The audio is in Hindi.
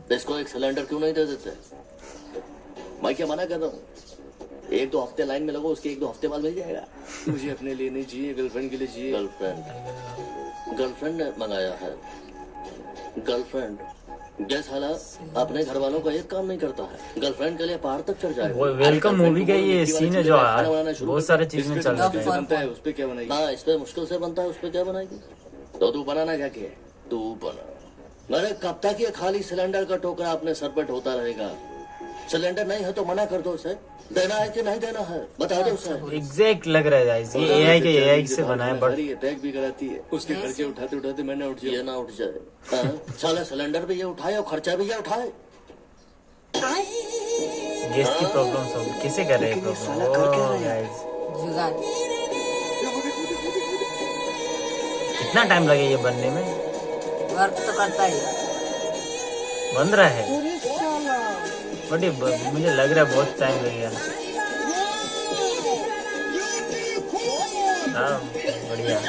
तो इसको एक सिलेंडर क्यों नहीं दे देते? मैं क्या मना कर रहा हूँ? 1-2 हफ्ते लाइन में लगो, उसके 1-2 हफ्ते बाद मिल जाएगा। मुझे अपने लिए नहीं चाहिए, गर्लफ्रेंड के लिए चाहिए। गर्लफ्रेंड ने मंगाया है। गर्लफ्रेंड गैस साला अपने घर वालों का एक काम नहीं करता है, गर्लफ्रेंड के लिए पहाड़ तक चढ़ जाएगा। वो वेलकम मूवी का ये सीन है जो बहुत सारे चीज में चल रहा पे है। बनता है, उस पे क्या बनाएगी? हाँ, इस पे मुश्किल से बनता है, उस पे क्या बनाएगी? तो तू बनाना क्या किया? तू बना। अरे कब तक ये खाली सिलेंडर का टोकरा अपने सर पे ढोता रहेगा? सिलेंडर नहीं है तो मना कर दो उसे। देना है कि नहीं देना है बता दो उसे। एग्जैक्ट लग रहा है गाइस, ये एआई से बना है, बट अटैक भी कराती है, उसके खर्चे उठाते उठाते मैंने उठ ये जाए। ना उठ जाए। हाँ, साला सिलेंडर भी ये उठाए और खर्चा भी ये उठाए। गैस की प्रॉब्लम सॉल्व कैसे कर रहे हैं प्रॉब्लम गाइस? जुगाड़। कितना टाइम लगे ये बनने में? वर्क तो करता ही है। बन रहा है बट ये मुझे लग रहा है बहुत टाइम लगेगा। हाँ बढ़िया।